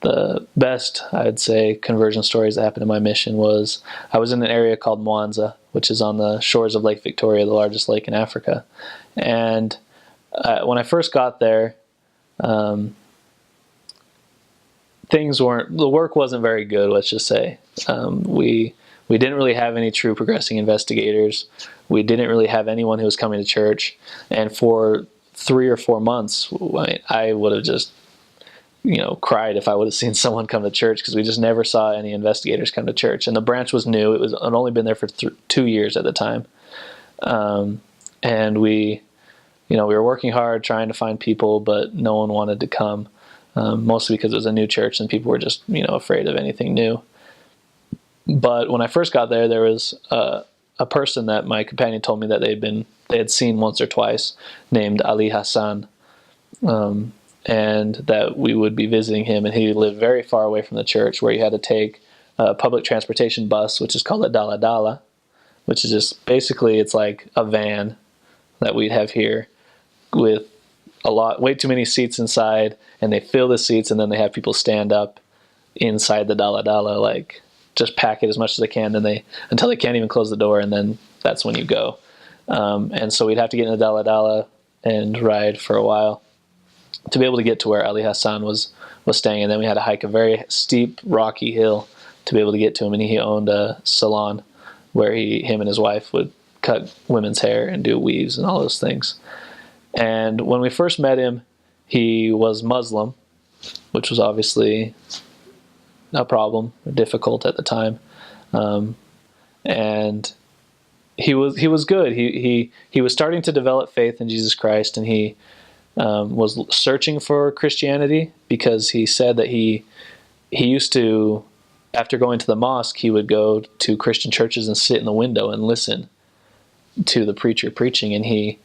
the best, I'd say, conversion stories that happened in my mission was I was in an area called Mwanza, which is on the shores of Lake Victoria, the largest lake in Africa. And when I first got there, the work wasn't very good, let's just say. We didn't really have any true progressing investigators. We didn't really have anyone who was coming to church. And for 3 or 4 months, I would have just, cried if I would have seen someone come to church, because we just never saw any investigators come to church. And the branch was new. It had only been there for 2 years at the time. And we were working hard trying to find people, but no one wanted to come, mostly because it was a new church and people were just, afraid of anything new. But when I first got there, there was a person that my companion told me that they had seen once or twice, named Ali Hassan, and that we would be visiting him. And he lived very far away from the church, where you had to take a public transportation bus, which is called a dala dala, which is just basically, it's like a van that we'd have here with way too many seats inside, and they fill the seats, and then they have people stand up inside the dala dala, like just pack it as much as they can, until they can't even close the door, and then that's when you go. And so we'd have to get in the dala dala and ride for a while to be able to get to where Ali Hassan was staying, and then we had to hike a very steep, rocky hill to be able to get to him. And he owned a salon where him and his wife would cut women's hair and do weaves and all those things. And when we first met him, he was Muslim, which was obviously a problem, difficult at the time. And he was good. He was starting to develop faith in Jesus Christ, and he was searching for Christianity, because he said that he used to, after going to the mosque, he would go to Christian churches and sit in the window and listen to the preacher preaching. And he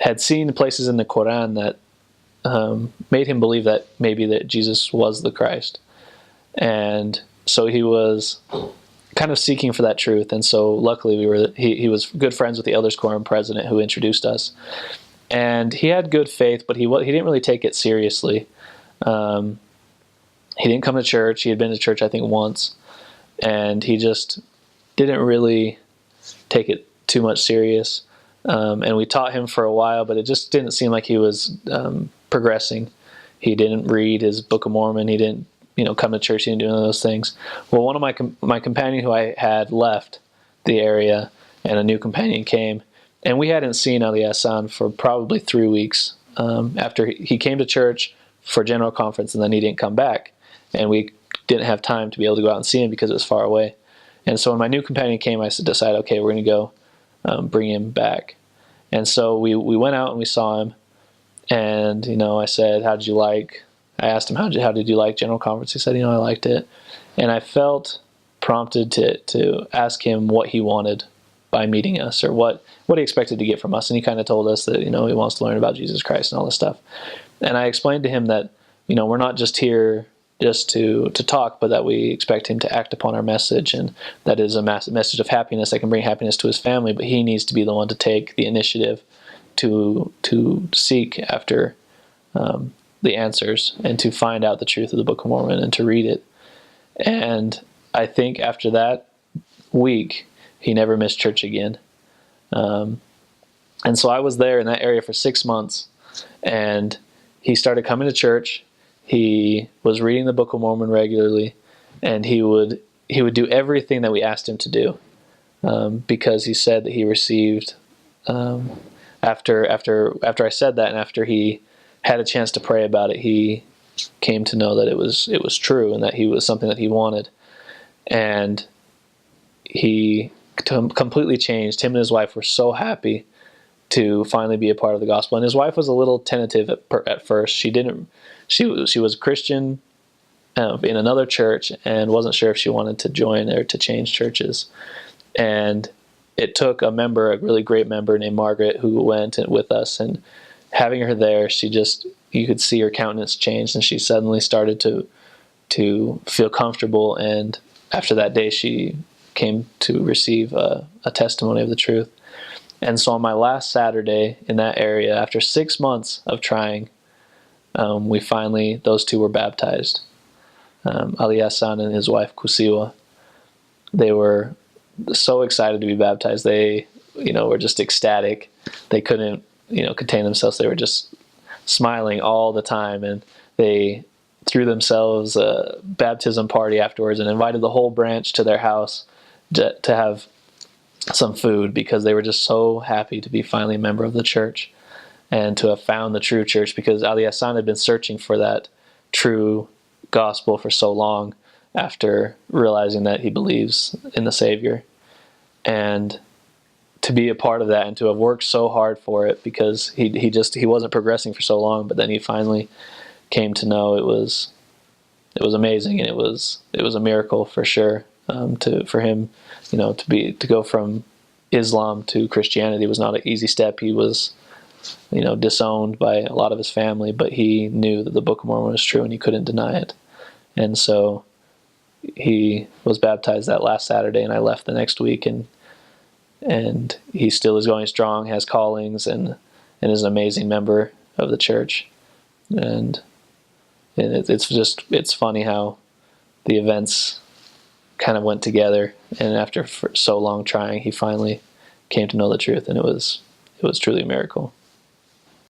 had seen places in the Quran that made him believe that maybe that Jesus was the Christ. And so he was kind of seeking for that truth. And so luckily he was good friends with the Elders Quorum president who introduced us. And he had good faith, but he didn't really take it seriously. He didn't come to church. He had been to church, I think, once. And he just didn't really take it too much serious. And we taught him for a while, but it just didn't seem like he was progressing. He didn't read his Book of Mormon. He didn't, come to church. He didn't do any of those things. Well, one of my companion who I had left the area, and a new companion came, and we hadn't seen Ali Hassan for probably 3 weeks after he came to church for general conference, and then he didn't come back. And we didn't have time to be able to go out and see him because it was far away. And so when my new companion came, I decided, okay, we're going to go bring him back. And so we went out and we saw him. And, I said, I asked him, how did you like general conference? He said, I liked it. And I felt prompted to ask him what he wanted by meeting us, or what he expected to get from us. And he kind of told us that, he wants to learn about Jesus Christ and all this stuff. And I explained to him that, we're not just here just to talk, but that we expect him to act upon our message, and that is a message of happiness that can bring happiness to his family, but he needs to be the one to take the initiative to seek after the answers, and to find out the truth of the Book of Mormon, and to read it. And I think after that week, he never missed church again. And so I was there in that area for 6 months, and he started coming to church. He was reading the Book of Mormon regularly, and he would do everything that we asked him to do, because he said that he received, after I said that, and after he had a chance to pray about it, he came to know that it was true, and that he was something that he wanted. And he completely changed. Him and his wife were so happy to finally be a part of the gospel. And his wife was a little tentative at first. She was a Christian in another church, and wasn't sure if she wanted to join or to change churches. And it took a really great member named Margaret, who went with us, and having her there, you could see her countenance change, and she suddenly started to feel comfortable. And after that day, she came to receive a testimony of the truth. And so on my last Saturday in that area, after 6 months of trying, those two were baptized. Ali Hassan and his wife Kusiwa. They were so excited to be baptized. They, were just ecstatic. They couldn't, contain themselves. They were just smiling all the time, and they threw themselves a baptism party afterwards and invited the whole branch to their house to have some food, because they were just so happy to be finally a member of the church and to have found the true church, because Ali Hassan had been searching for that true gospel for so long after realizing that he believes in the Savior. And to be a part of that and to have worked so hard for it, because he wasn't progressing for so long, but then he finally came to know it was amazing, and it was a miracle for sure. For him, to go from Islam to Christianity was not an easy step. He was, disowned by a lot of his family, but he knew that the Book of Mormon was true and he couldn't deny it. And so he was baptized that last Saturday, and I left the next week, and he still is going strong, has callings, and is an amazing member of the church. And it's funny how the events kind of went together, and after so long trying, he finally came to know the truth, and it was truly a miracle.